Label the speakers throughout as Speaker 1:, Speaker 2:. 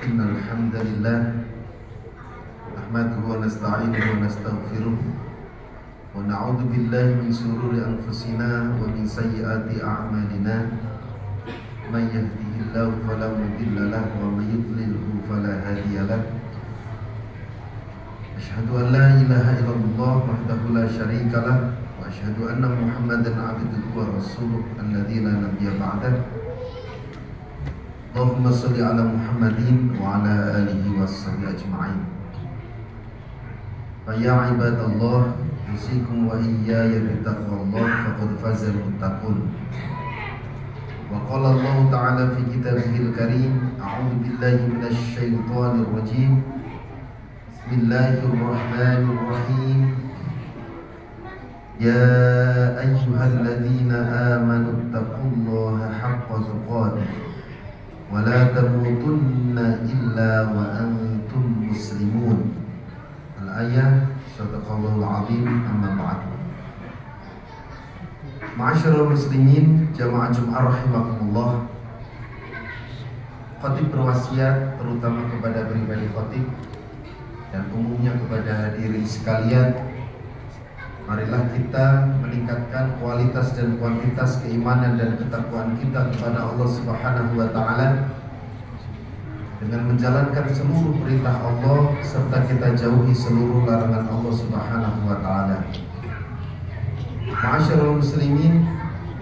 Speaker 1: Innal hamdalillah nahmaduhu wa nasta'inuhu wa nastaghfiruh wa na'udzu billahi min shururi anfusina wa min sayyiati a'malina. May yahdihillahu fala mudilla lahu wa may yudlilhu fala hadiya lahu. Asyhadu an la ilaha illallah wahdahu la syarika lah wa asyhadu anna Muhammadan 'abduhu wa rasuluh alladzi la nabiyya ba'dahu. Allahumma sholli ala Muhammadin wa ala alihi washabihi ajma'in. Fa ya ibadallah, usikum wa iyaya bittaqwallah faqad fazal muttaqun. Wa qala Allah ta'ala fi kitabihil karim, a'udzu billahi minasy syaithanir rajim. Bismillahirrahmanirrahim. Ya ayyuhalladzina amanu taqullaha haqqa tuqatih wa la tamutunna illa wa antum muslimun. Al-ayah, sadaqallahul azim, amma ba'd. Ma'asyiral muslimin, jamaah Jum'ah rahimakumullah. Khatib berwasiat terutama kepada pribadi khatib dan umumnya kepada hadirin sekalian, marilah kita meningkatkan kualitas dan kuantitas keimanan dan ketakwaan kita kepada Allah Subhanahu wa taala dengan menjalankan seluruh perintah Allah serta kita jauhi seluruh larangan Allah Subhanahu wa taala. Ma'asyiral muslimin,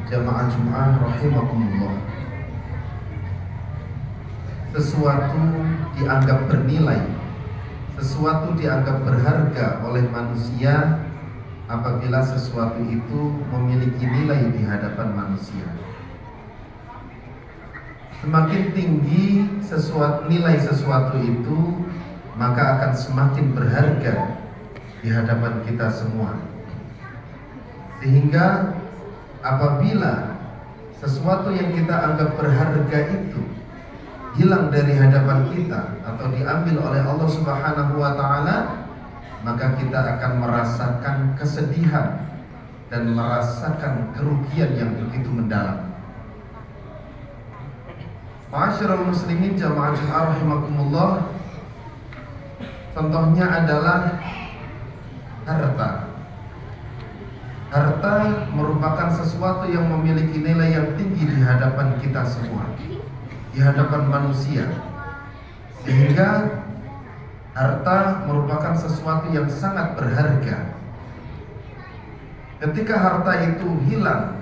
Speaker 1: jamaah Jum'ah rahimakumullah. Sesuatu dianggap bernilai, sesuatu dianggap berharga oleh manusia apabila sesuatu itu memiliki nilai di hadapan manusia. Semakin tinggi nilai sesuatu itu, maka akan semakin berharga di hadapan kita semua. Sehingga apabila sesuatu yang kita anggap berharga itu hilang dari hadapan kita atau diambil oleh Allah Subhanahu wa taala, maka kita akan merasakan kesedihan dan merasakan kerugian yang begitu mendalam. Ma'asyiral muslimin, jamaah Jum'ah rahimakumullah, contohnya adalah harta. Harta merupakan sesuatu yang memiliki nilai yang tinggi di hadapan kita semua, di hadapan manusia, sehingga harta merupakan sesuatu yang sangat berharga. Ketika harta itu hilang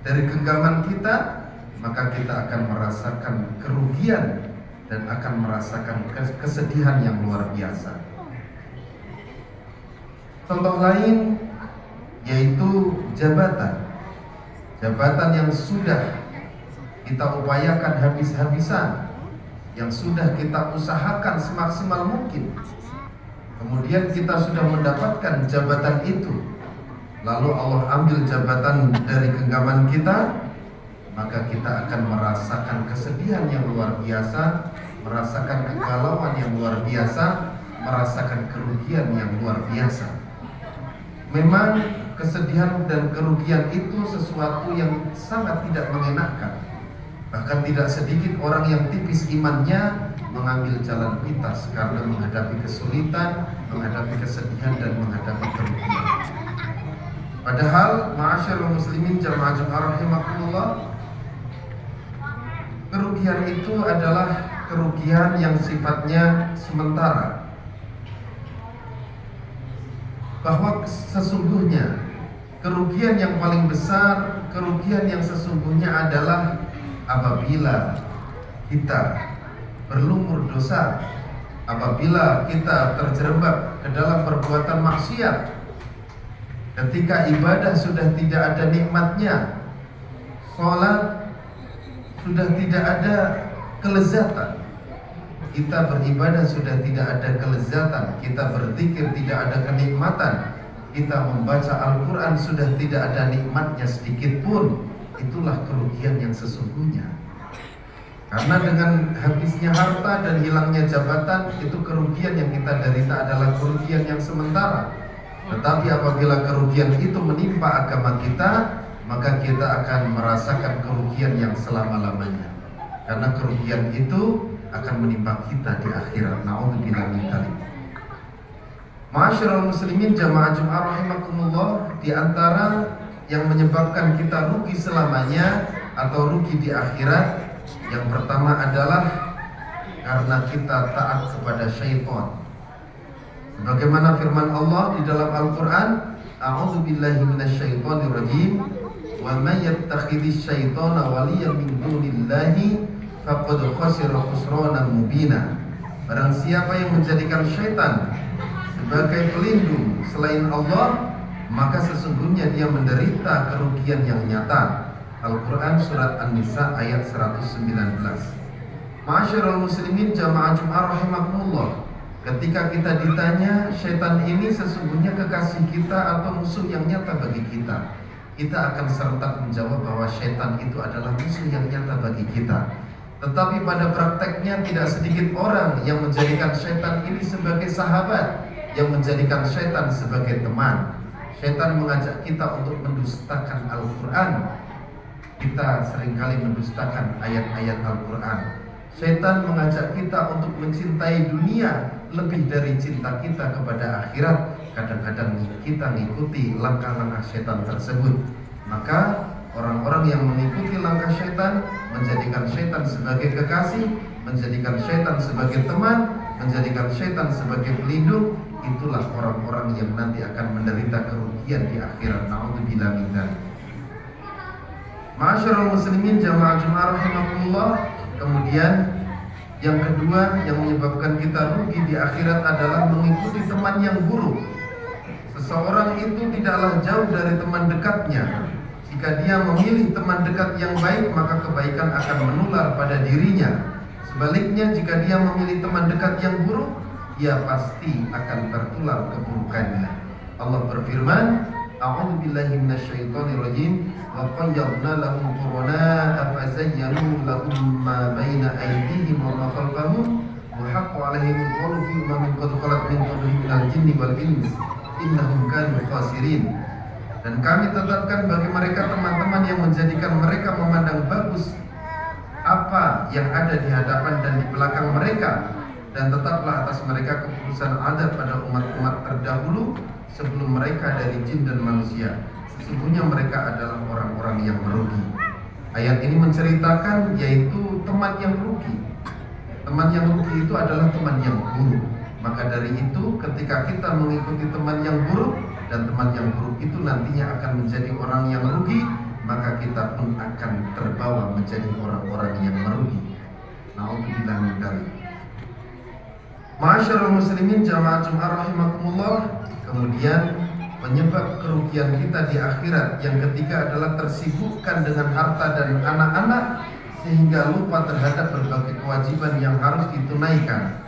Speaker 1: dari genggaman kita, maka kita akan merasakan kerugian dan akan merasakan kesedihan yang luar biasa. Contoh lain yaitu jabatan. Jabatan yang sudah kita upayakan habis-habisan, yang sudah kita usahakan semaksimal mungkin, kemudian kita sudah mendapatkan jabatan itu, lalu Allah ambil jabatan dari genggaman kita, maka kita akan merasakan kesedihan yang luar biasa, merasakan kegalauan yang luar biasa, merasakan kerugian yang luar biasa. Memang kesedihan dan kerugian itu sesuatu yang sangat tidak mengenakan. Bahkan tidak sedikit orang yang tipis imannya mengambil jalan pintas karena menghadapi kesulitan, menghadapi kesedihan, dan menghadapi kerugian. Padahal, ma'asyiral muslimin, jamaah Jum'ah rahimakumullah, kerugian itu adalah kerugian yang sifatnya sementara. Bahwa sesungguhnya kerugian yang paling besar, kerugian yang sesungguhnya adalah apabila kita berlumur dosa, apabila kita terjerembab ke dalam perbuatan maksiat, ketika ibadah sudah tidak ada nikmatnya, sholat sudah tidak ada kelezatan, kita beribadah sudah tidak ada kelezatan, kita berzikir tidak ada kenikmatan, kita membaca Al-Quran sudah tidak ada nikmatnya sedikit pun. Itulah kerugian yang sesungguhnya. Karena dengan habisnya harta dan hilangnya jabatan, itu kerugian yang kita derita adalah kerugian yang sementara. Tetapi apabila kerugian itu menimpa agama kita, maka kita akan merasakan kerugian yang selama-lamanya. Karena kerugian itu akan menimpa kita di akhirat. Na'udzubillah min dzalik. Ma'asyiral muslimin jamaah Jumat rahimakumullah, di antara yang menyebabkan kita rugi selamanya atau rugi di akhirat, yang pertama adalah karena kita taat kepada syaitan. Sebagaimana firman Allah di dalam Al-Quran, A'udzubillahi minasyaitonirrajim, wa may yattakhidhish syaitana waliyan min dunillahi faqad khasira khusranan mubina. Barang siapa yang menjadikan syaitan sebagai pelindung selain Allah, maka sesungguhnya dia menderita kerugian yang nyata. Al-Quran surat An-Nisa ayat 119. Ma'asyiral muslimin jamaah Jumat rahimakumullah, ketika kita ditanya syaitan ini sesungguhnya kekasih kita atau musuh yang nyata bagi kita, kita akan serentak menjawab bahwa syaitan itu adalah musuh yang nyata bagi kita. Tetapi pada prakteknya tidak sedikit orang yang menjadikan syaitan ini sebagai sahabat, yang menjadikan syaitan sebagai teman. Syaitan mengajak kita untuk mendustakan Al-Quran. Kita seringkali mendustakan ayat-ayat Al-Quran. Syaitan mengajak kita untuk mencintai dunia lebih dari cinta kita kepada akhirat. Kadang-kadang kita mengikuti langkah-langkah syaitan tersebut. Maka orang-orang yang mengikuti langkah syaitan, menjadikan syaitan sebagai kekasih, menjadikan syaitan sebagai teman, menjadikan syaitan sebagai pelindung, itulah orang-orang yang nanti akan menderita kerugian di akhirat. Na'udzubillah min dzalik. Ma'asyiral muslimin jamaah Jumat rahimakumullah, kemudian yang kedua yang menyebabkan kita rugi di akhirat adalah mengikuti teman yang buruk. Seseorang itu tidaklah jauh dari teman dekatnya. Jika dia memilih teman dekat yang baik, maka kebaikan akan menular pada dirinya. Sebaliknya, jika dia memilih teman dekat yang buruk, ia pasti akan tertular keburukannya. Allah berfirman, A'udzubillahi minasyaitonirrajim, wa qayyadna lahum qurana'a fazayyanu lahum ma baina aydihim wa ma khalfahum wa haqqo 'alaihim al-qawlu fi ummamin qad khalat min qablihim minal jinni wal ins innahum kanu khasirin. Dan kami tetapkan bagi mereka teman-teman yang menjadikan mereka memandang bagus apa yang ada di hadapan dan di belakang mereka, dan tetaplah atas mereka keputusan adab pada umat-umat terdahulu sebelum mereka dari jin dan manusia. Sesungguhnya mereka adalah orang-orang yang merugi. Ayat ini menceritakan yaitu teman yang rugi. Teman yang rugi itu adalah teman yang buruk. Maka dari itu ketika kita mengikuti teman yang buruk, dan teman yang buruk itu nantinya akan menjadi orang yang rugi, maka kita pun akan terbawa menjadi orang-orang yang merugi. Na'udzubillah min dzalik. Ma'asyiral muslimin jamaah Jumat rahimakumullah, kemudian penyebab kerugian kita di akhirat yang ketiga adalah tersibukkan dengan harta dan anak-anak sehingga lupa terhadap berbagai kewajiban yang harus ditunaikan.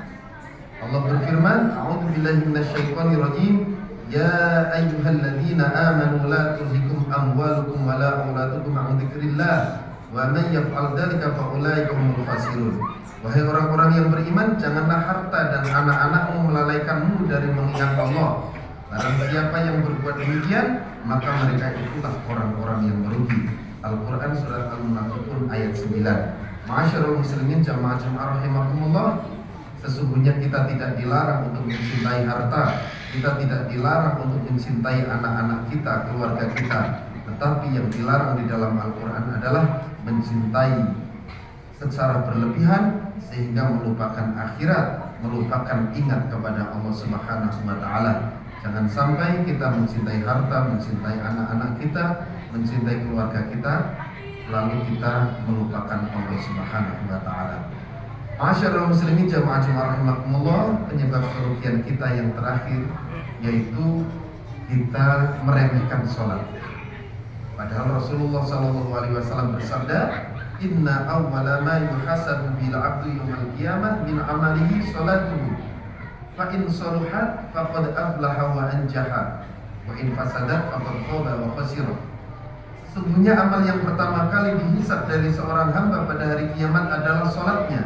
Speaker 1: Allah berfirman, A'udzubillahi minasyaitonirrajim, Ya ayyuhalladzina amanu la tulhikum amwalukum wa la auladukum an dzikrillah wa man yaf'al dzalika fa ulaika humul khasirun. Wahai orang-orang yang beriman, janganlah harta dan anak-anakmu melalaikanmu dari mengingat Allah. Barang siapa yang berbuat demikian, maka mereka itulah orang-orang yang merugi. Al-Quran surat Al-Munafiqun ayat 9. Ma'asyiral muslimin jamaah Jumat rahimakumullah, sesungguhnya kita tidak dilarang untuk mencintai harta, kita tidak dilarang untuk mencintai anak-anak kita, keluarga kita. Tetapi yang dilarang di dalam Al-Quran adalah mencintai secara berlebihan sehingga melupakan akhirat, melupakan ingat kepada Allah Subhanahu wa Ta'ala. Jangan sampai kita mencintai harta, mencintai anak-anak kita, mencintai keluarga kita, lalu kita melupakan Allah Subhanahu wa Ta'ala. Ma'asyiral muslimin jamaah Jumat rahimakumullah, penyebab kerugian kita yang terakhir yaitu kita meremehkan sholat. Padahal Rasulullah SAW bersabda, Inna awwala ma yuhasabu bil 'abdi yaumil qiyamah min 'amalihi sholatuhu. Fa in saluhat faqad aflaha wa anjaha, wa in fasadat faqad khaba wa khasira. Sesungguhnya amal yang pertama kali dihisab dari seorang hamba pada hari kiamat adalah sholatnya.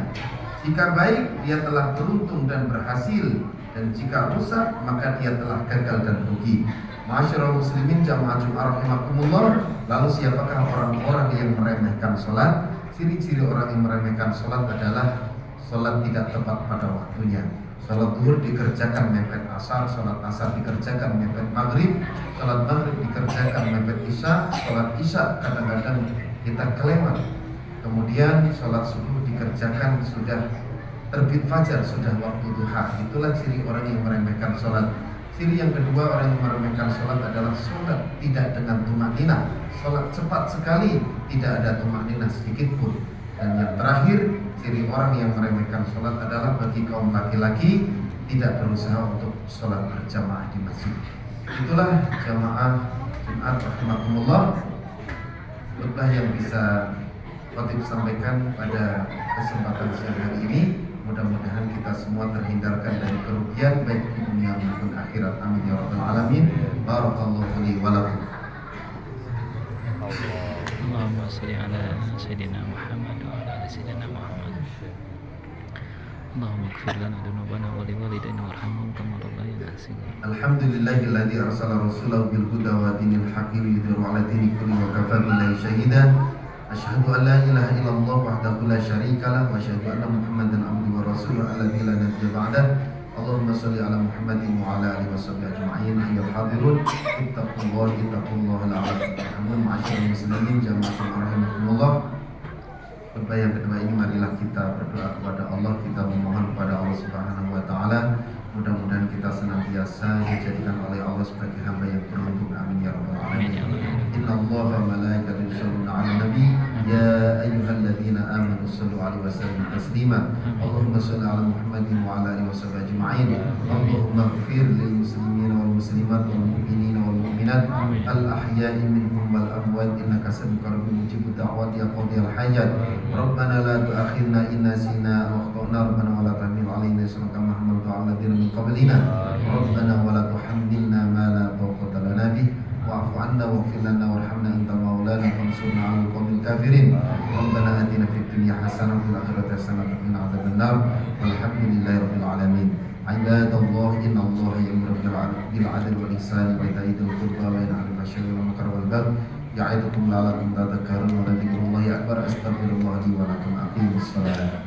Speaker 1: Jika baik, dia telah beruntung dan berhasil, dan jika rusak, maka dia telah gagal dan rugi. Ma'asyiral muslimin jamaah Jumat rahimakumullah, lalu siapakah orang-orang yang meremehkan sholat? Ciri-ciri orang yang meremehkan sholat adalah sholat tidak tepat pada waktunya. Sholat zuhur dikerjakan mepet asar, sholat asar dikerjakan mepet maghrib, sholat maghrib dikerjakan mepet isya, sholat isya kadang-kadang kita kelewat. Kemudian sholat subuh dikerjakan sudah terbit fajar, sudah waktu duha. Itulah ciri orang yang meremehkan sholat. Ciri yang kedua orang yang meremehkan sholat adalah sholat tidak dengan tumakninah. Sholat cepat sekali, tidak ada tumakninah sedikit pun. Dan yang terakhir, ciri orang yang meremehkan sholat adalah bagi kaum laki-laki tidak berusaha untuk sholat berjamaah di masjid. Itulah jamaah Jumat rahimakumullah, khutbah yang bisa khotib sampaikan pada kesempatan siang hari ini. Mudah-mudahan kita semua terhindarkan dari kerugian baik di dunia maupun akhirat. Amin ya rabbal alamin. Barakallahu li wa lakum.
Speaker 2: Allahumma shalli ala sayyidina Muhammad wa ala ali sayyidina Muhammad. Allahumma ighfir lana dzunubana wa liwalidayna warhamhum kama rabbayana shighara.
Speaker 1: Alhamdulillahilladzi arsala rasulahu bil huda wa dinil haqqi liyudhhirahu 'ala dini kulli wa kafa billahi shahida. Asyhadu an la ilaha illallah wahdahu la syarika lah wa asyhadu anna Muhammadan abduhu wa rasuluhu alladzi la nabiyya ba'dah. Allahumma shalli ala Muhammadin wa ala alihi washabbihi ajma'in. Ayyuhal hadirun ittaqullaha la'allakum ma'asyiral muslimin jamaah rahimakumullah. Khutbah yang kedua ini marilah kita berdoa kepada Allah, kita memohon kepada Allah Subhanahu wa taala. Mudah-mudahan kita senantiasa dijadikan oleh Allah sebagai hamba yang beruntung. Amin ya rabbal alamin. Innallaha wa malaikatahu yusholluna 'alan nabi ya ayyuhalladzina amanu shallu 'alaihi wa sallimu taslima. Allahumma shalli 'ala Muhammadin wa 'ala alihi washabbihi ajma'in. Allahumma ighfir lil muslimina wal muslimat wal mu'minina wal mu'minat al ahya'i minhum wal amwat innaka sami'un qaribun mujibud da'wat ya qadiyal hajat. Rabbana la tu'akhirna in nasina aw akhtana rabbana wa la tahmil 'alaina isran kama hamaltu 'ala alladziina min qablina. Rabbana wa la tuhammilna ma la taqata lana bih wa'fu 'anna waghfir lana warhamna anta maulana fansurna 'alal qawmil kafirin. Rabbana atina fid dunya hasanah wa fil akhirati hasanah wa qina adzaban nar. Walhamdulillahi rabbil alamin. Ibadallah innallaha ya'muru bil 'adli wal ihsani wa ita'i dzil qurba wa yanha 'anil fahsya'i wal munkari wal baghi ya'idukum la'allakum tadhakkarun wa la dzikrullahi akbar. Astaghfirullah li wa lakum. Aqimus shalah.